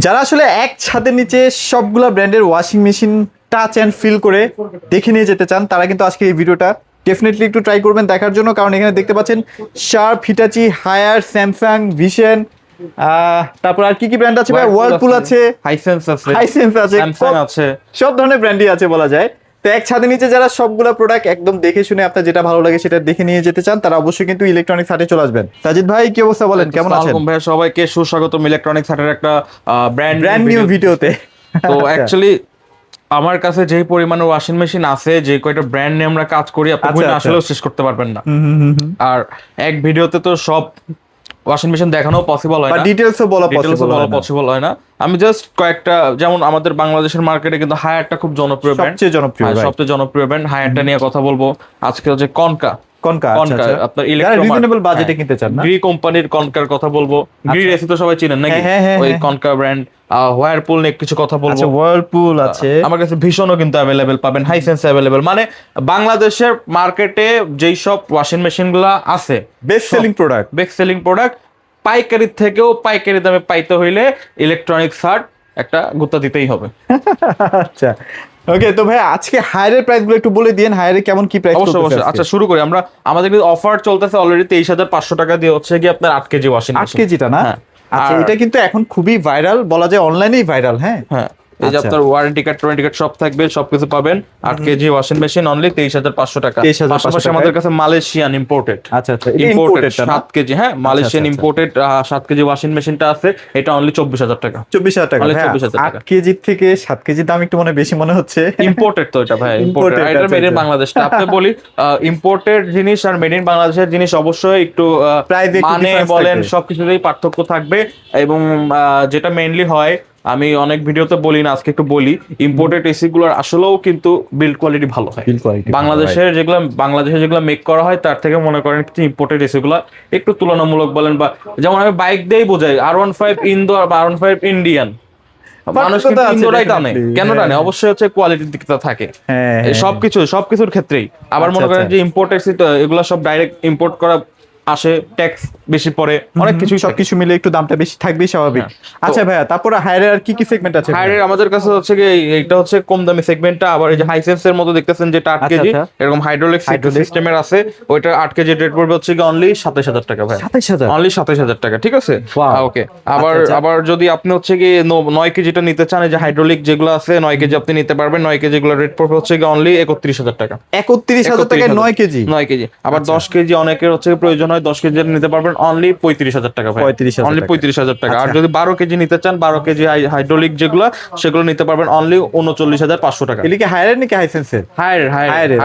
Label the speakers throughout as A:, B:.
A: যারা আসলে এক ছাদের নিচে সবগুলা ব্র্যান্ডের washing machine touch and feel করে দেখে নিয়ে যেতে চান, তারা কিন্তু আজকে এই ভিডিওটা ডেফিনেটলি একটু ট্রাই করবেন দেখার জন্য। কারণ এখানে দেখতে পাচ্ছেন Sharp, Hitachi, Haier, Samsung, Vision, তারপর আর কি কি ব্র্যান্ড আছে ভাই? ওয়ার্লপুল আছে,
B: হাইসেন্স আছে,
A: হাইসেন্স আছে,
B: স্যামসাং আছে,
A: সব ধরনের ব্র্যান্ডই আছে বলা যায়। তো এক ছাদের নিচে যারা সবগুলা প্রোডাক্ট একদম দেখে শুনে আপনার যেটা ভালো লাগে সেটা দেখে নিয়ে যেতে চান, তারা অবশ্যই কিন্তু ইলেকট্রনিক্স হাটে চলে আসবেন। সাজিদ ভাই কি অবস্থা বলেন, কেমন আছেন?
B: আসসালামু আলাইকুম ভাই, সবাইকে সুস্বাগতম ইলেকট্রনিক্স হাটের একটা
A: ব্র্যান্ড নিউ ভিডিওতে।
B: তো অ্যাকচুয়ালি আমার কাছে যেই পরিমাণে ওয়াশিং মেশিন আছে, যে কয়টা ব্র্যান্ড নিয়ে আমরা কাজ করি, আপনি বই আসলেও শেষ করতে পারবেন না। আর এক ভিডিওতে তো সব ওয়াশিং মেশিন দেখানো পসিবল হয় না,
A: ডিটেইলসও বলা
B: পসিবল হয় না। আমি জাস্ট কয়েকটা, যেমন আমাদের বাংলাদেশের মার্কেটে কিন্তু হায়ারটা খুব জনপ্রিয় ব্র্যান্ড, সবচেয়ে জনপ্রিয় ব্র্যান্ড। হায়ারটা নিয়ে কথা বলবো আজকে হচ্ছে কনকা। আপনার
A: রিজনেবল বাজেটে কিনতে চান না,
B: গ্রি কোম্পানির কনকার কথা বলবো। গ্রি এসি তো সবাই চিনেন নাকি? ওই কনকা ব্র্যান্ড। ওয়ারপুল নিয়ে কিছু কথা বলবো।
A: ওয়ারপুল আছে
B: আমার কাছে ভীষণও কিন্তু অ্যাভেলেবেল পাবেন, হাইসেন্স অ্যাভেলেবেল। মানে বাংলাদেশের মার্কেটে যেই সব ওয়াশিং মেশিন গুলা আছে,
A: বেস্ট সেলিং প্রোডাক্ট
B: পাইকারির থেকেও পাইকারি দামে পাইতে হইলে ইলেকট্রনিক্স হাট একটা গুত্তা দিতেই হবে।
A: আচ্ছা ওকে, তো ভাই আজকে হায়ারের প্রাইস গুলো একটু বলে দিয়েন, হায়ারে কেমন কি প্রাইস?
B: অবশ্যই। আচ্ছা শুরু করি আমরা। আমাদের কিন্তু অফার চলতেছে অলরেডি 23,500 টাকা দিয়ে, হচ্ছে কি আপনার 8 কেজি ওয়াশিং মেশিন।
A: 8 কেজিটা না? আচ্ছা, এটা কিন্তু এখন খুবই ভাইরাল, বলা যায় অনলাইনেই ভাইরাল। হ্যাঁ,
B: এই যে আপনার ওয়ারেন্টি কার্ড, টোয়েন্টি কার্ড সব থাকবে, সবকিছু পাবেন। 8 কেজি ওয়াশিং মেশিন অনলি 23,500 টাকা। পাশাপাশি আমাদের কাছে মালয়েশিয়ান ইম্পোর্টেড,
A: আচ্ছা
B: ইম্পোর্টেড 7 কেজি, হ্যাঁ মালয়েশিয়ান ইম্পোর্টেড 7 কেজি ওয়াশিং মেশিনটা আছে, এটা অনলি 24,000 টাকা।
A: 24,000 টাকা। 8 কেজি থেকে 7 কেজি দাম একটু বেশি মনে হচ্ছে।
B: ইম্পোর্টেড তো এটা ভাই, ইম্পোর্টেড। এটা মেড ইন বাংলাদেশ। আপনি বলি ইম্পোর্টেড জিনিস আর মেড ইন বাংলাদেশের জিনিস অবশ্যই একটু মানে বলেন সবকিছুতেই পার্থক্য থাকবে। এবং যেটা মেইনলি হয়, আমি অনেক ভিডিওতে বলি না, আজকে একটু বলি, ইম্পোর্টেড এসি গুলোর আসলেও কিন্তু বিল্ড কোয়ালিটি ভালো হয়। বাংলাদেশের যেগুলো মেক করা হয় তার থেকে মনে করেন ইম্পোর্টেড এসি গুলো একটু তুলনামূলক বলেন, বা যেমন আমি বাইক দিয়েই বোঝাই, R15 ইন্দো আর R15 ইন্ডিয়ান, মানুষ কিন্তু ইন্দোরাই টানে। কেন টানে? অবশ্যই হচ্ছে কোয়ালিটির দিকটা থাকে সবকিছুর ক্ষেত্রেই। আবার মনে করেন যে ইম্পোর্ট এসি তো এগুলো সব ডাইরেক্ট ইম্পোর্ট করা আসে, ট্যাক্স বেশি পড়ে, অনেক কিছু,
A: সবকিছু মিলে একটু দামটা বেশি থাকবে স্বাভাবিক। আচ্ছা ভাইয়া, তারপর হায়ারের আর কি কি সেগমেন্ট আছে?
B: হায়ারের আমাদের কাছে হচ্ছে কি এটা হচ্ছে কম দামি সেগমেন্টটা। আবার এই যে হাইসেন্স এর মতো দেখতেছেন যেটা 8 কেজি এরকম হাইড্রোলিক সিস্টেমের আছে, ওইটা 8 কেজি রেট পড়বে হচ্ছে কি অনলি 27,000 টাকা ভাই।
A: 27,000
B: অনলি 27,000 টাকা, ঠিক আছে? ওকে। আবার যদি আপনি হচ্ছে কি 9 কেজিটা নিতে চান, এই যে হাইড্রোলিক যেগুলো আছে 9 কেজি আপনি নিতে পারবেন। 9 কেজি গুলো রেট পড়বে হচ্ছে কি অনলি 31,000 টাকা।
A: 31,000 টাকায় 9 কেজি?
B: 9 কেজি। আবার 10 কেজি অনেকের হচ্ছে প্রয়োজন হয়, 10 কেজি নিতে পারবেন অনলি 35,000 টাকা ভাই। অনলি 35,000 টাকা। আর যদি 12 কেজি নিতে চান, 12 কেজি হাইড্রোলিক যেগুলো, সেগুলো নিতে পারবেন অনলি 39,500 টাকা।
A: এটা কি হায়ারের নাকি হাইসেন্সের?
B: হায়ারের।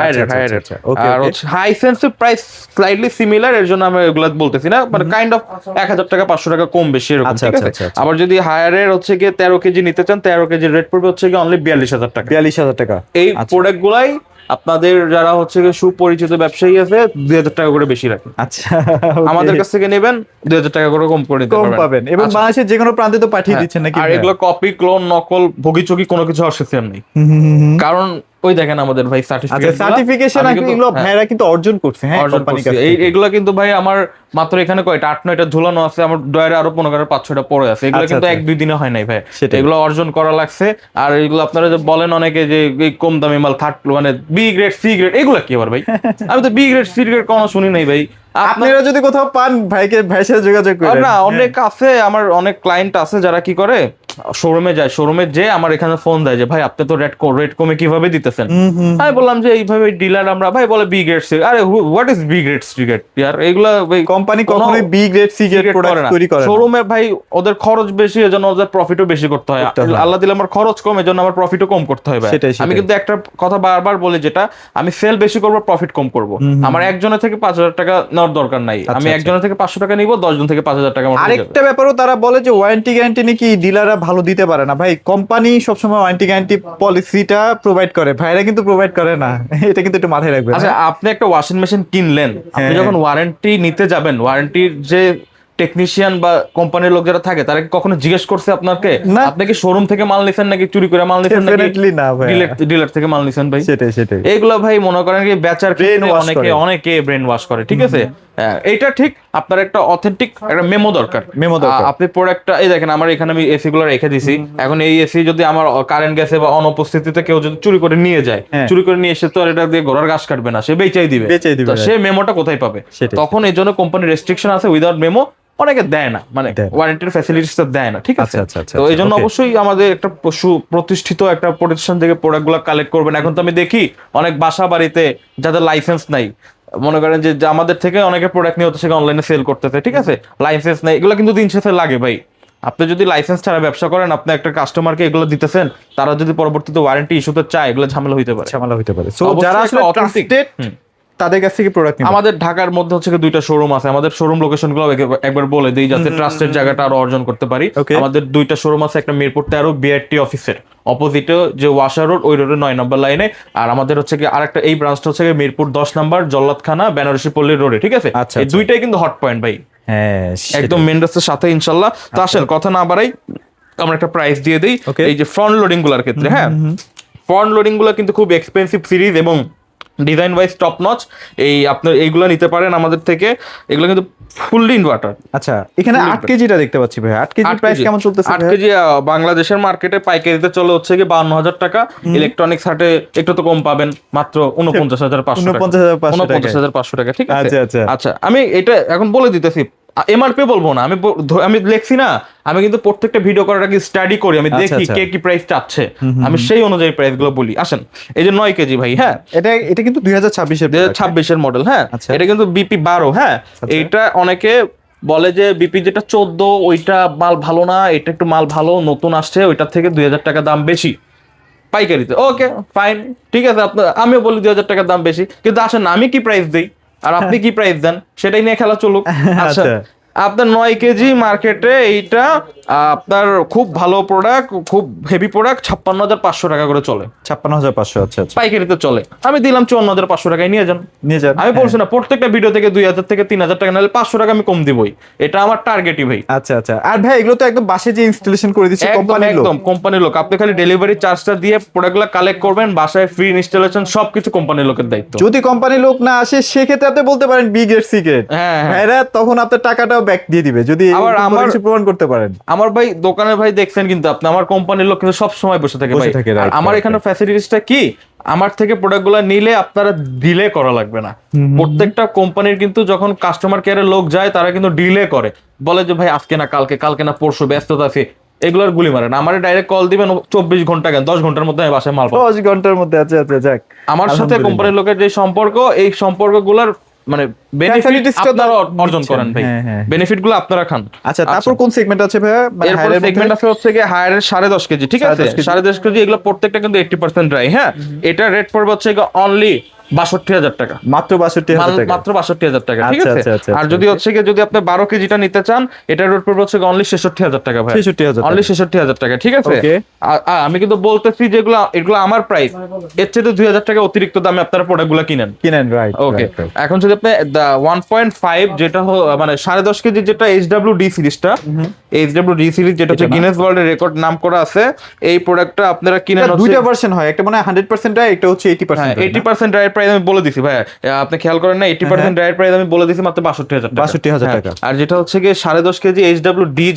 B: আর হচ্ছে হাইসেন্সের প্রাইস স্লাইটলি সিমিলার, এর জন্য আমরা এগুলা বলতেছি না, মানে কাইন্ড অফ 1,000 টাকা 500 টাকা কম বেশি এরকম, ঠিক আছে? আবার যদি হায়ারের হচ্ছে কি 13 কেজি নিতে চান, 13 কেজি রেট পড়বে হচ্ছে কি অনলি 42,000 টাকা।
A: 42,000 টাকা।
B: এই প্রোডাক্ট গুলাই আপনাদের যারা হচ্ছে সুপরিচিত ব্যবসায়ী আছে 2,000 টাকা করে বেশি রাখেন।
A: আচ্ছা,
B: আমাদের কাছ থেকে নেবেন 2,000 টাকা করে কম করে নিতে
A: পারবেন। এবং বাংলাদেশের যে কোনো প্রান্তে তো পাঠিয়ে দিচ্ছেন নাকি?
B: আর এগুলো কপি, ক্লোন, নকল, ভোগিচুকি কোনো কিছু হওয়ার সিস্টেম নেই। কারণ ওই দেখেন আমাদের ভাই
A: সার্টিফিকেশন এগুলো ভাইরা কিন্তু অর্জন করছে। হ্যাঁ, কোম্পানির কাছে
B: এগুলো কিন্তু ভাই আমার মাত্র এখানে কয়টা 8-9টা ঝুলানো আছে, আমার ডয়ারে আরো 5-6টা পড়ে আছে। এগুলো কিন্তু 1-2 দিনে হয় নাই ভাই, এগুলো অর্জন করা লাগছে। আর এগুলো আপনারা যে বলেন অনেকে যে কম দামি মাল, মানে বি গ্রেড, সি গ্রেড, এগুলো কি আবার ভাই? আমি তো বি গ্রেড, সি গ্রেড কোনো শুনি নাই ভাই।
A: আপনারা যদি কোথাও পান ভাইয়ের সাথে যোগাযোগ করেন।
B: না, অনেক আছে, আমার অনেক ক্লায়েন্ট আছে যারা কি করে শোরুমে যায়, শোরুমে যে আমার এখানে ফোন দেয় যে ভাই আপনি তো রেট কমে কিভাবে দিতেছেন? আমি বললাম যে এইভাবে ডিলার আমরা, ভাই বলে বি গ্রেড সি। আরে what is B grade C grade? ইয়ার এগুলা
A: কোম্পানি কখনোই B grade C grade product তৈরি করে না।
B: শোরুমে ভাই ওদের খরচ বেশি, এজন্য ওদের প্রফিটও বেশি করতে হয়। আল্লাহ দিলে আমার খরচ কম, এজন্য আমার প্রফিটও কম করতে হয় ভাই। আমি কিন্তু একটা কথা বারবার বলি, যেটা আমি সেল বেশি করব, প্রফিট কম করব। আমার একজনের থেকে 5,000 টাকা নেওয়ার দরকার নাই, আমি একজনের থেকে 500 টাকা নিব, 10 জন থেকে 5,000 টাকা।
A: আরেকটা ব্যাপারও তারা বলে যে ওয়ারেন্টি গ্যারান্টি নাকি ডিলাররা ভালো দিতে পারে না। ভাই কোম্পানি সবসময় ওয়ারেন্টি গ্যারান্টি পলিসিটা প্রোভাইড করে, ভাইরা কিন্তু প্রোভাইড করে না। এটা কিন্তু একটু মাথায় রাখবেন।
B: আচ্ছা, আপনি একটা ওয়াশিং মেশিন কিনলেন, আপনি যখন ওয়ারেন্টি নিতে যাবেন, ওয়ারেন্টির যে টেকনিশিয়ান বা কোম্পানির লোক যারা থাকে তারা কখনো জিজ্ঞেস করছে আপনাকে আপনি কি শোরুম থেকে মাল নিছেন নাকি চুরি করে মাল নিছেন নাকি ডিলার থেকে মাল নিছেন? ভাই
A: সেটাই
B: এইগুলা ভাই মনে করেন কি বেচার ক্ষেত্রে অনেকে ব্রেন ওয়াশ করে, ঠিক আছে? এইটা ঠিক আপনার একটা অথেন্টিক একটা মেমো দরকার। আপনি প্রোডাক্টটা এই দেখেন আমার এখানে আমি এসি গুলো রেখে দিছি, এখন এই এসি যদি আমার কারেন্ট গেছে বা অনুপস্থিতিতে কেউ যদি চুরি করে নিয়ে যায়, চুরি করে নিয়ে এসে তো আর এটা দিয়ে ঘোড়ার ঘাস কাটবে না, সে বেচাই দিবে, তো সে মেমোটা কোথায় পাবে? তখন এই জন্য কোম্পানি রেস্ট্রিকশন আছে, উইদাউট মেমো অনেকে দেয় না, মানে ওয়ারেন্টির ফ্যাসিলিটিসটা দেয় না, ঠিক আছে? তো এই জন্য অবশ্যই আমাদের একটা প্রতিষ্ঠিত একটা প্রতিষ্ঠান থেকে প্রোডাক্টগুলো কালেক্ট করবেন। এখন তো আমি দেখি অনেক বাসা বাড়িতে যাদের লাইসেন্স নাই, মনে করেন যে আমাদের থেকে অনেকে প্রোডাক্ট নিয়ে হচ্ছে অনলাইনে সেল করতেছে, ঠিক আছে, লাইসেন্স নাই, এগুলো কিন্তু দিন শেষে লাগে ভাই। আপনি যদি লাইসেন্স ছাড়া ব্যবসা করেন, আপনি একটা কাস্টমারকে এগুলো দিতেছেন, তারা যদি পরবর্তীতে ওয়ারেন্টি ইস্যুতে চায়, এগুলো ঝামেলা হইতে পারে।
A: সো যারা আসলে ট্রাস্টেড তাদের কাছ থেকে প্রোডাক্ট নিন।
B: আমাদের ঢাকার মধ্যে হচ্ছে দুইটা শোরুম আছে, আমাদের শোরুম লোকেশন গুলো একবার বলে দিই যাতে ট্রাস্টের জায়গাটা আরো অর্জন করতে পারি। আমাদের দুইটা শোরুম আছে, একটা মিরপুর 13 বিআরটি অফিসের অপোজিটে যে ওয়াশা রোড, ওই রোডের 9 নম্বর লাইনে, আর আমাদের হচ্ছে আরেকটা এই ব্রাঞ্চটা হচ্ছে মিরপুর 10 নম্বর জল্লাদখানা বেনারসি পল্লী রোডে, ঠিক আছে? এই দুইটাই কিন্তু হট পয়েন্ট ভাই,
A: হ্যাঁ
B: একদম মেন রাস্তার সাথে ইনশাল্লাহ। তো আসেন কথা না বাড়াই, আমরা একটা প্রাইস দিয়ে দিই। এই যে ফ্রন্ট লোডিং গুলার ক্ষেত্রে, হ্যাঁ ফ্রন্ট লোডিং গুলো কিন্তু খুব এক্সপেন্সিভ সিরিজ এবং ডিজাইন ওয়াইজ টপ নচ। এই আপনার এইগুলো নিতে পারেন আমাদের থেকে, এগুলো কিন্তু ফুললি ইনভার্টার।
A: আচ্ছা, এখানে 8 কেজিটা দেখতে পাচ্ছি ভাই, 8 কেজি প্রাইস কেমন চলতেছে?
B: 8 কেজি বাংলাদেশের মার্কেটে পাইকারিতে চলে হচ্ছে কি 52,000 টাকা, ইলেকট্রনিক্স হাটে একটু তো কম পাবেন, মাত্র 49,500 টাকা, ঠিক আছে? আচ্ছা আমি এটা এখন বলে দিতেছি, এমআরপি বলবো না, আমি লিখছি না, আমি কিন্তু প্রত্যেকটা ভিডিও করার আগে স্টাডি করি, আমি দেখি কে কি প্রাইস চাচ্ছে, আমি সেই অনুযায়ী প্রাইস গুলো বলি। আসেন, এই যে 9 কেজি ভাই, হ্যাঁ
A: এটা কিন্তু 2026
B: এর মডেল, হ্যাঁ এটা কিন্তু বিপি 12, হ্যাঁ এইটা অনেকে বলে যে বিপি যেটা 14 ওইটা মাল ভালো না, এটা একটু মাল ভালো নতুন আসছে, ওইটার থেকে 2000 টাকা দাম বেশি পাইকারিতে। ওকে ফাইন, ঠিক আছে, আমিও বলি 2000 টাকার দাম বেশি, কিন্তু আসেন আমি কি প্রাইস দিই আর আপনি কি প্রাইস দেন সেটাই নিয়ে খেলা চলুক। আচ্ছা, আপনার 9 কেজি মার্কেটে এইটা আপনার খুব ভালো প্রোডাক্ট, খুব হেভি প্রোডাক্ট 56,500 টাকা করে চলে।
A: 56,500, আচ্ছা আচ্ছা,
B: পাইকারিতে চলে। আমি দিলাম 54,500 টাকায়, নিয়ে যান। আমি বলছি না প্রত্যেকটা ভিডিও থেকে 2000 থেকে 3000 টাকা, নাহলে 500 টাকা আমি কম দিবই, এটা আমার টার্গেটই ভাই।
A: আচ্ছা আচ্ছা, আর ভাই এগুলো তো একদম বাসায় যে ইনস্টলেশন করে দিচ্ছে কোম্পানি,
B: একদম কোম্পানির লোক, আপনি খালি ডেলিভারি চার্জটা দিয়ে প্রোডাক্টগুলো কালেক্ট করবেন, বাসায় ফ্রি ইনস্টলেশন সবকিছু কোম্পানির লোকের দায়িত্ব।
A: যদি কোম্পানির লোক না আসে সেক্ষেত্রে আপনি বলতে পারেন বিগ এর সিক্রেট, হ্যাঁ তখন আপনার টাকাটাও ব্যাক দিয়ে দিবে যদি আমার কিছু প্রমাণ করতে পারেন।
B: আমার ভাই দোকানের ভাই দেখছেন কিন্তু আপনি, আমার কোম্পানির লোক কিন্তু সব সময় বসে থাকে ভাই। আমার এখানে ফ্যাসিলিটিসটা কি, আমার থেকে প্রোডাক্টগুলো নিলে আপনারা ডিলে করা লাগবে না। প্রত্যেকটা কোম্পানির কিন্তু যখন কাস্টমার কেয়ারের লোক যায় তারা কিন্তু ডিলে করে, বলে যে ভাই আজকে না কালকে, কালকে না পরশু, ব্যস্ততা আছে, এগুলোর গুলি মারে না। আমার ডাইরেক্ট কল দিবেন 24 ঘন্টা কেন 10 ঘন্টার মধ্যে আমি বাসায় মাল পাবো,
A: 10 ঘন্টার মধ্যে। আচ্ছা আচ্ছা, যাক,
B: আমার সাথে কোম্পানির লোকের যে সম্পর্ক, এই সম্পর্কগুলোর মানে বেনিফিট আপনারা অর্জন করেন ভাই, বেনিফিট গুলো আপনারা খান।
A: আচ্ছা, তারপর কোন সেগমেন্ট আছে ভাই?
B: এরপর সেগমেন্ট আছে হচ্ছে কি হায়ারের 10.5 কেজি, ঠিক আছে? 10.5 কেজি এগুলো প্রত্যেকটা কিন্তু 80% ড্রাই, হ্যাঁ এটা রেট পড়বে হচ্ছে অনলি 62,000 টাকা,
A: মাত্র 62,000 টাকা,
B: মাত্র 62,000 টাকা, ঠিক আছে? আর যদি হচ্ছে কি যদি আপনি 12 কেজিটা নিতে চান, এটা রেট পড়বে হচ্ছে অনলি 66,000 টাকা ভাই, 66,000, অনলি 66,000 টাকা, ঠিক আছে? আমি কিন্তু বলতেছি যে এগুলো আমার প্রাইস, এর চেয়ে 2,000 টাকা অতিরিক্ত দামে আপনারা প্রোডাক্টগুলো কিনেন, রাইট? ওকে, এখন যদি আপনি 1.5 যেটা মানে 10.5 কেজি যেটা এইচডব্লিউডি সিরিজটা, এইচডব্লিউডি সিরিজ যেটা হচ্ছে গিনেস ওয়ার্ল্ডের রেকর্ড নাম করা আছে, এই প্রোডাক্টটা আপনারা কিনেন হচ্ছে
A: দুইটা ভার্সন হয়, একটা মানে 100% ড্রাই, একটা হচ্ছে 80%।
B: 80% ড্রাই প্রাইস আমি বলে দিছি ভাই, আপনি খেয়াল করেন না, 80% ড্রাই প্রাইস আমি বলে দিছি মাত্র 62,000 টাকা। আর যেটা হচ্ছে কি 10.5 কেজি এইচডব্লিউডি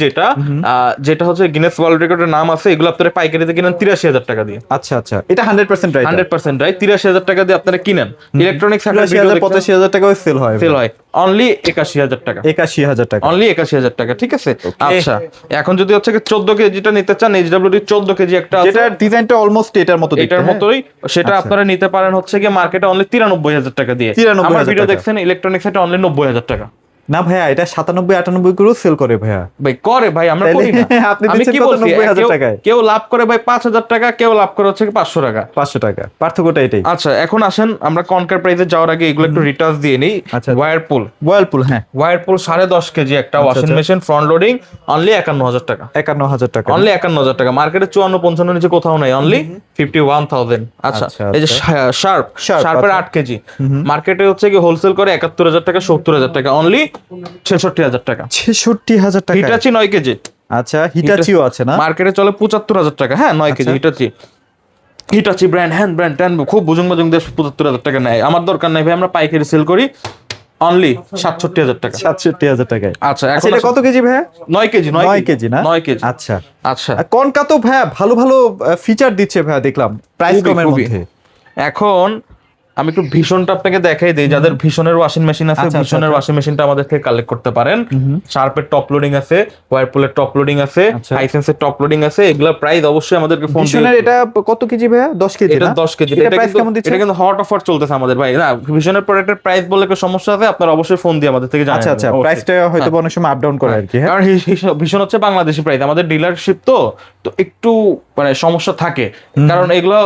B: যেটা হচ্ছে গিনেস ওয়ার্ল্ড রেকর্ডের নাম আছে, এগুলো আপনারা পাইকারিতে কিনেন 83,000 টাকা দিয়ে।
A: আচ্ছা আচ্ছা, এটা 100% ড্রাই,
B: 100% ড্রাই 83,000 টাকা দিয়ে আপনারা কিনেন। ইলেকট্রনিক্স
A: 85,000 টাকা সেল হয়
B: অনলি 81,000 টাকা,
A: 81,000 টাকা,
B: অনলি 81,000 টাকা, ঠিক আছে? আচ্ছা, এখন যদি হচ্ছে 14 কেজিটা নিতে চান, এইচডব্লিউডি 14 কেজি একটা আছে,
A: যেটা ডিজাইনটা অলমোস্ট এটার মতো,
B: এটার মতোই, সেটা আপনারা নিতে পারেন হচ্ছে কি মার্কেটে অনলি 93,000 টাকা দিয়ে। আমার ভিডিও দেখছেন ইলেকট্রনিক্স এটা অনলি 90,000 টাকা।
A: না ভাইয়া, এটা 97-98 করে সেল করে ভাইয়া,
B: ভাই করে ভাই, আমরা করি না। আমি কি বলছি, কেউ লাভ করে ভাই 5,000 টাকা, কেউ লাভ করে হচ্ছে 500 টাকা,
A: 500 টাকা, পার্থক্যটা এটাই।
B: আচ্ছা, এখন আসেন আমরা কনকার প্রাইসে যাওয়ার আগে এগুলো একটু রিটাচ দিয়ে নেই।
A: আচ্ছা,
B: ওয়ারপুল,
A: হ্যাঁ
B: ওয়ারপুল 10.5 কেজি একটা washing machine front loading, only 51,000 টাকা,
A: 51,000 টাকা,
B: অনলি 51,000 টাকা। মার্কেটে 54-55 নিচে কোথাও নাই, অনলি 51,000। আচ্ছা, এই যে শার্পের 8 কেজি মার্কেটে হচ্ছে কি হোলসেল করে 71,000 টাকা, 70,000 টাকা, অনলি 66,000 টাকা,
A: 66,000 টাকা।
B: হিটাচি 9 কেজি,
A: আচ্ছা হিটাচিও আছে না,
B: মার্কেটে চলে 75,000 টাকা, হ্যাঁ 9 KG Hitachi brand, hand brand খুব বুজুং বুজুং দেশ 75,000 টাকা নেয়। আমার দরকার নাই ভাই, আমরা পাইকারি সেল করি, অনলি 67,000 টাকা।
A: 67,000 টাকায়।
B: আচ্ছা
A: আচ্ছা
B: এখন
A: এটা কত কেজি ভাইয়া?
B: 9 কেজি
A: 9 কেজি না?
B: 9 কেজি।
A: আচ্ছা
B: আচ্ছা
A: আর কনকা তো ভাইয়া ভালো ভালো ফিচার দিচ্ছে ভাইয়া, দেখলাম প্রাইস
B: খুবই,
A: কমের
B: খুবই।
A: মধ্যে।
B: এখন আমি একটু ভীষণটা আপনাকে দেখাই দিই, যাদের ভীষণের ওয়াশিং মেশিন আছে,
A: আচ্ছা,
B: ভীষণের
A: আচ্ছা।
B: ওয়াশিং মেশিনটা আমাদের থেকে কালেক্ট করতে পারেন। শার্পের টপ লোডিং আছে, ওয়ারপুলের টপ লোডিং আছে,
A: আচ্ছা।
B: হাইসেন্সের টপ লোডিং আছে, এগুলা প্রাইস অবশ্যই আমাদেরকে ফোন দিয়ে।
A: ভীষণের এটা কত কেজি ভাইয়া? 10 কেজি
B: এটা
A: না?
B: 10 কেজি।
A: এটা প্রাইস কেমন দিচ্ছে?
B: এটা কিন্তু হট অফার চলতেছে আমাদের ভাই। না ভীষণের প্রোডাক্টের প্রাইস বলে একটা সমস্যা আছে, আপনারা অবশ্যই ফোন দিয়ে আমাদের থেকে জানাবেন।
A: আচ্ছা আচ্ছা,
B: অবশ্যই।
A: প্রাইসটা হয়তো অনেক সময় আপ ডাউন করে আর কি। হ্যাঁ
B: কারণ ভীষণ হচ্ছে বাংলাদেশি প্রাইস, আমাদের ডিলারশিপ তো তো একটু মানে সমস্যা থাকে, কারণ এগুলো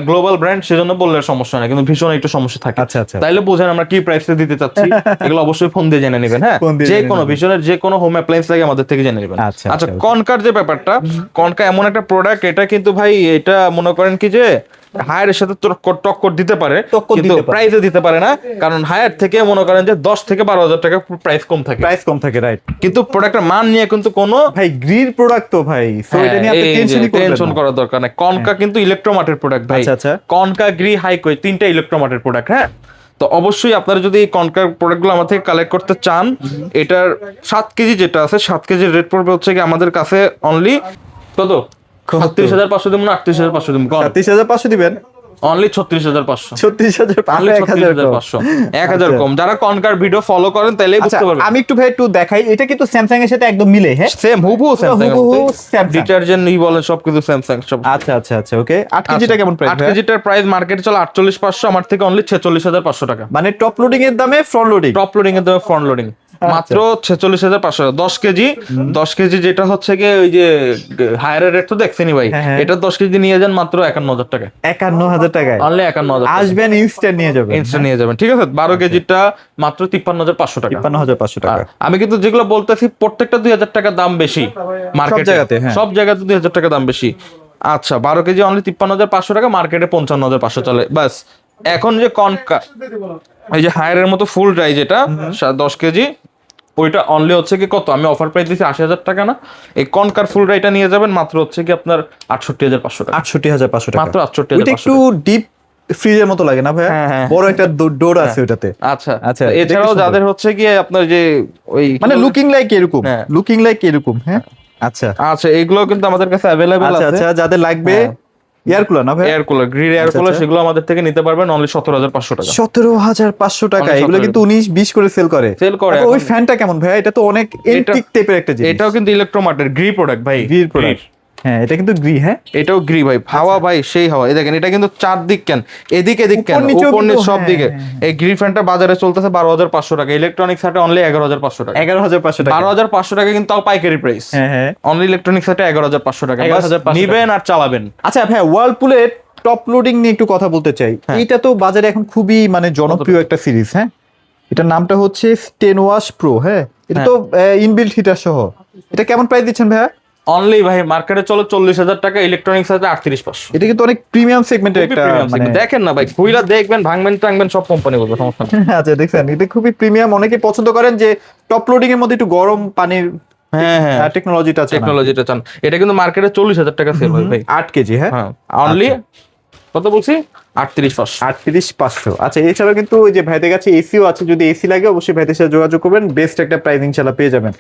B: গ্লোবাল ব্র্যান্ড, সেজন্য বললে সমস্যা না, কিন্তু ভীষণ একটু সমস্যা থাকে।
A: আচ্ছা আচ্ছা।
B: তাইলে বোঝেন আমরা কি প্রাইসে দিতে চাচ্ছি, এগুলো অবশ্যই ফোন দিয়ে জেনে নেবেন। হ্যাঁ
A: ফোন দিয়ে
B: যে
A: জেনে
B: কোনো
A: নেবেন।
B: ভীষণের যে কোনো হোম অ্যাপ্লায়েন্স লাগে আমাদের থেকে জেনে নেবেন।
A: আচ্ছা,
B: আচ্ছা
A: আচ্ছা।
B: কনকার যে ব্যাপারটা, কনকা এমন একটা প্রোডাক্ট, এটা কিন্তু ভাই এটা মনে করেন কি যে হায়ারের সাথে টক্কর দিতে পারে,
A: টক্কর
B: কিন্তু
A: দিতে পারে।
B: প্রাইসে দিতে পারে না, কারণ হায়ার থেকে মনে করেন যে 10 থেকে 12,000 টাকা প্রাইস কম থাকে,
A: প্রাইস কম থাকে, রাইট।
B: কিন্তু প্রোডাক্টের মান নিয়ে কিন্তু কোনো
A: ভাই গ্রিল প্রোডাক্ট তো ভাই, সো এটা নিয়ে আপনি টেনশনই করবেন
B: টেনশন
A: না।
B: করার দরকার নাই। কনকা কিন্তু ইলেকট্রোমার্টের প্রোডাক্ট ভাই।
A: আচ্ছা, আচ্ছা।
B: কনকা, গ্রি, হাইকো, তিনটা ইলেকট্রোমার্টের প্রোডাক্ট। হ্যাঁ তো অবশ্যই আপনারা যদি এই কনকার প্রোডাক্টগুলো আমার থেকে কালেক্ট করতে চান, এটার 7 কেজি যেটা আছে, 7 কেজির রেট পড়বে হচ্ছে কি আমাদের কাছে অনলি কত? 37,500 দিব না 38,500 দিব?
A: 37,500 দিবেন?
B: অনলি 36,500।
A: 36,000
B: অনলি
A: 1,000 কম।
B: 36,500, 1,000 কম। যারা কনকার ভিডিও ফলো করেন তাহলেই
A: আচ্ছা
B: বুঝতে পারবেন।
A: আমি একটু ভাই একটু দেখাই, এটা কিন্তু স্যামসাং এর সাথে একদম মিলে। হ্যাঁ
B: সেম হুবহু স্যামসাং,
A: হুবহু Samsung।
B: ডিটারজেন্ট ই বলেন সবকিছু স্যামসাং সব।
A: আচ্ছা আচ্ছা আচ্ছা, ওকে। 8 কেজিটা কেমন প্রাইস
B: 8 কেজিটার প্রাইস মার্কেটে চলে 48,500, আমার থেকে অনলি 46,500 টাকা।
A: মানে টপ লোডিং এর দামে ফ্রন্ট লোডিং?
B: টপ লোডিং এর দামে ফ্রন্ট লোডিং মাত্র 46,500 টাকা। 10 কেজি, 10 কেজি যেটা হচ্ছে কি ওই যে হায়ারের রেট তো দেখছেনই ভাই,
A: হ্যাঁ, হ্যাঁ।
B: এটা 10 কেজি নিয়ে যান মাত্র 51,000 টাকা।
A: 51,000 টাকায়
B: অনলি 51,000 টাকা।
A: আসবেন ইনস্ট্যান্ট নিয়ে যাবেন।
B: ইনস্টা নিয়ে যাবেন, ঠিক আছে। 12 কেজিটা মাত্র 53,500 টাকা।
A: 53,500 টাকা।
B: আর আমি কিন্তু যেগুলো বলতেছি প্রত্যেকটা 2,000 টাকা দাম বেশি মার্কেটে,
A: জায়গাতে, হ্যাঁ।
B: সব জায়গাতে 2,000 টাকা দাম বেশি। আচ্ছা 12 কেজি অনলি 53,500 টাকা, মার্কেটে 55,500 চলে বাস। এখন যে কনকা এই যে হায়ারের মতো ফুল ড্রাই যেটা 10 কেজি, ওইটা অনলি হচ্ছে কি কত, আমি অফার প্রাইস দিচ্ছি 80,000 টাকা না, এই কনকার ফুল ড্রাইটা নিয়ে যাবেন মাত্র হচ্ছে কি আপনার 68,500 টাকা।
A: 68,500 টাকা
B: মাত্র
A: ওইটা
B: 68,500
A: একটু ডিপ ফ্রিজের মতো লাগে না ভাই?
B: হ্যাঁ, হ্যাঁ।
A: বড় একটা ডোর আছে ওটাতে।
B: আচ্ছা
A: আচ্ছা,
B: আচ্ছা।
A: দেখতে
B: এছাড়াও
A: সুন্দর।
B: যাদের হচ্ছে কি আপনার যে ওই
A: মানে লুকিং লাইক এরকম,
B: হ্যাঁ।
A: লুকিং লাইক এরকম। হ্যাঁ আচ্ছা
B: আচ্ছা, এগুলো কিন্তু আমাদের কাছে অ্যাভেলেবেল
A: আচ্ছা
B: আছে।
A: আচ্ছা, যাদের লাগবে
B: হ্যাঁ।
A: এয়ার কুলার না ভাই?
B: এয়ার কুলার, গ্রিল এয়ার
A: আচ্ছা,
B: কুলার,
A: আচ্ছা।
B: সেগুলো আমাদের থেকে নিতে পারবেন অনলি 17,500 টাকা।
A: 17,500 টাকা।
B: অনেক
A: এগুলো
B: 17,000
A: কিন্তু 19-20 করে সেল করে।
B: সেল করে
A: তারপর ওই
B: এখন।
A: ফ্যানটা কেমন ভাই? এটা তো অনেক এন্টিক টাইপের একটা জিনিস।
B: এটাও কিন্তু ইলেকট্রোমার্টের গ্রি প্রোডাক্ট ভাই,
A: গ্রিল প্রোডাক্ট। হ্যাঁ এটা কিন্তু গ্রি। হ্যাঁ
B: এটাও গ্রি ভাই, হাওয়া ভাই সেই হাওয়া। এই দেখেন এটা কিন্তু চারদিক কেন, এদিক এদিক কেন,
A: উপর নিচেও
B: উপর নিচ
A: কিন্তু,
B: সব
A: হ্যাঁ,
B: দিকে।
A: হ্যাঁ,
B: এই গ্রি ফ্যানটা বাজারে চলতেছে 12,500 টাকা, ইলেকট্রনিক সেটে অনলি 11,500 টাকা।
A: 11,500 টাকা।
B: 12,500 টাকা কিন্তু তাও পাইকারি প্রাইস।
A: হ্যাঁ হ্যাঁ।
B: অনলি ইলেকট্রনিক সেটে 11,500 টাকা।
A: 11,500
B: নিবেন আর চালাবেন।
A: আচ্ছা ভাই ওয়ার্লপুলের টপ লোডিং নিয়ে একটু কথা বলতে চাই। এটা তো বাজারে এখন খুবই মানে জনপ্রিয় একটা সিরিজ। হ্যাঁ এটার নামটা হচ্ছে স্টেন ওয়াশ প্রো। হ্যাঁ এটা তো ইনবিল্ট হিটার সহ। এটা কেমন প্রাইস দিচ্ছেন ভাইয়া?
B: অনলি ভাই মার্কেটে চলো 40,000 টাকা, ইলেকট্রনিক্স আছে 38,500।
A: এটা কিন্তু অনেক প্রিমিয়াম সেগমেন্টের একটা মানে
B: দেখেন না ভাই, খুইলা দেখবেন, ভাঙবেন টাঙবেন সব কোম্পানি বলবে, সমস্যা নেই।
A: আচ্ছা দেখছেন এটা খুবই প্রিমিয়াম। অনেকে পছন্দ করেন যে টপ লোডিং এর মধ্যে একটু গরম পানির
B: হ্যাঁ হ্যাঁ
A: টেকনোলজিটা আছে।
B: টেকনোলজিটা চান, এটা কিন্তু মার্কেটে 40,000 টাকা সেল হয় ভাই।
A: 8 কেজি। হ্যাঁ
B: হ্যাঁ অনলি কত বলছি 38,500।
A: 38,500। আচ্ছা এছাড়াও কিন্তু ওই যে ভাইদের কাছে এসিও আছে, যদি এসি লাগে অবশ্যই ভাইদের সাথে যোগাযোগ করবেন, বেস্ট একটা প্রাইস ইনশাআল্লাহ পেয়ে যাবেন।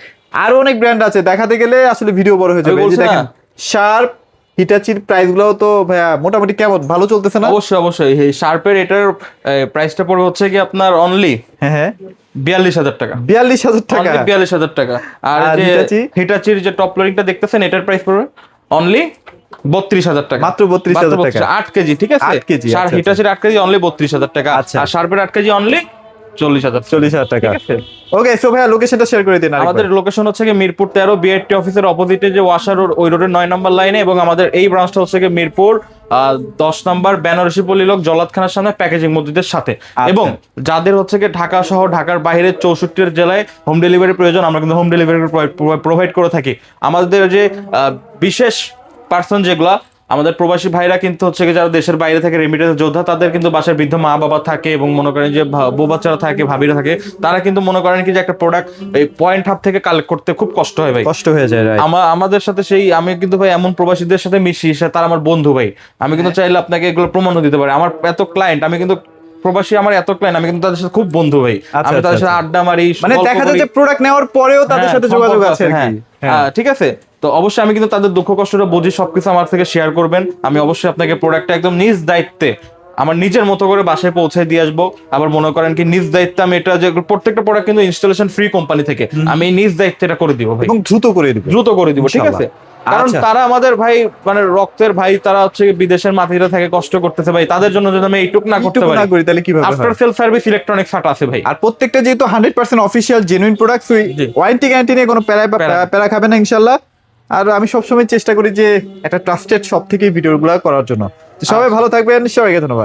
A: আরো অনেক ব্র্যান্ড আছে, দেখাতে গেলে আসলে ভিডিও বড় হয়ে যাবে। এই যে দেখেন শার্প, হিটাচির প্রাইস গুলো তো ভাইয়া মোটামুটি কেমন, ভালো চলতেছে না?
B: অবশ্যই অবশ্যই। এই শার্পের এটার প্রাইসটা পড়বে হচ্ছে কি আপনার অনলি
A: হ্যাঁ হ্যাঁ
B: 42,000 টাকা।
A: 42,000 টাকা।
B: অনলি 42,000 টাকা। আর
A: আর
B: যে হিটাচির যে টপ লোডিংটা দেখতেছেন, এটার প্রাইস পড়বে অনলি 32,000 টাকা।
A: মাত্র 32,000 টাকা।
B: 8 কেজি, ঠিক আছে।
A: 8 কেজি,
B: আর
A: আচ্ছা,
B: হিটাচির 8 কেজি অনলি 32,000 টাকা।
A: আচ্ছা।
B: আর শার্পের 8 কেজি অনলি 40,000।
A: 40,000 টাকা।
B: ঠিক আছে।
A: ওকে সো ভাইয়া লোকেশনটা শেয়ার করে দিন আরেকবার।
B: আমাদের লোকেশন হচ্ছে কি মিরপুর 13 বিআরটি অফিসের অপোজিটে যে ওয়াশার রোড, ওই রোডের 9 নম্বর লাইনে, এবং আমাদের এই ব্রাঞ্চটা হচ্ছে কি মিরপুর 10 নম্বর বেনারসি পল্লী লোক জলাতখানার সামনে প্যাকেজিং মসজিদের সাথে। এবং যাদের হচ্ছে কি ঢাকা সহ ঢাকার বাইরে 64 জেলায় হোম ডেলিভারি প্রয়োজন, আমরা কিন্তু হোম ডেলিভারি প্রোভাইড করে থাকি। আমাদের যে বিশেষ পার্সন যেগুলা আমাদের প্রবাসী ভাইরা কিন্তু হচ্ছে কি যারা দেশের বাইরে থেকে রেমিটেন্স যোদ্ধা, তাদের কিন্তু বাসার বৃদ্ধ মা বাবা থাকে, এবং মনে করেন যে বউ বাচ্চারা থাকে, ভাবিরা থাকে, তারা কিন্তু মনে করেন কি যে একটা প্রোডাক্ট এই পয়েন্ট হাব থেকে কালেক্ট করতে খুব কষ্ট হয় ভাই,
A: কষ্ট হয়ে যায়। রাইট।
B: আমাদের সাথে সেই আমি কিন্তু ভাই এমন প্রবাসীদের সাথে মিশি, তারা আমার বন্ধু ভাই। আমি কিন্তু চাইলে আপনাকে এগুলো প্রমাণও দিতে পারি। আমার এত ক্লায়েন্ট, আমি কিন্তু প্রবাসী আমার এত ক্লায়েন্ট, আমি কিন্তু তাদের সাথে খুব বন্ধু ভাই।
A: আচ্ছা,
B: আমি তাদের
A: আচ্ছা,
B: সাথে আড্ডা মারি,
A: মানে
B: গল্প
A: দেখা যায়
B: করি।
A: যে প্রোডাক্ট নেওয়ার পরেও তাদের সাথে যোগাযোগ আছে আর কি।
B: হ্যাঁ, ঠিক আছে। তো অবশ্যই আমি কিন্তু তাদের দুঃখ কষ্টটা বুঝি, সবকিছু আমার থেকে শেয়ার করবেন। আমি অবশ্যই আপনাকে প্রোডাক্টটা একদম নিজ দায়িত্বে আমার নিজের মতো করে বাসায় পৌঁছে দিয়ে আসবো। আবার মনে করেন কি নিজ দায়িত্বে আমি এটা যে প্রত্যেকটা প্রোডাক্ট কিন্তু ইনস্টলেশন ফ্রি কোম্পানি থেকে, আমি নিজ দায়িত্বে এটা করে দিব ভাই,
A: এবং দ্রুত করে দিবেন।
B: দ্রুত করে দিব, ঠিক আছে। কারণ
A: আচ্ছা।
B: তারা আমাদের ভাই মানে রক্তের ভাই, তারা হচ্ছে বিদেশের মাটিতে থেকে কষ্ট করতেছে ভাই, তাদের জন্য যদি আমি এইটুক না করতে
A: এইটুকু
B: পারি,
A: না করি তাহলে কিভাবে
B: আফটার
A: হয়?
B: সেল সার্ভিস ইলেকট্রনিক্স হাট আছে ভাই।
A: আর প্রত্যেকটা যেহেতু 100% অফিশিয়াল জেনুইন প্রোডাক্ট,
B: জি।
A: ওয়ারেন্টি গ্যারান্টি নিয়ে কোনো প্যারা খাবে না ইনশাল্লাহ। আর আমি সবসময় চেষ্টা করি যে একটা ট্রাস্টেড শপ থেকেই ভিডিওগুলো করার জন্য। তো সবাই ভালো থাকবেন, সবাইকে ধন্যবাদ।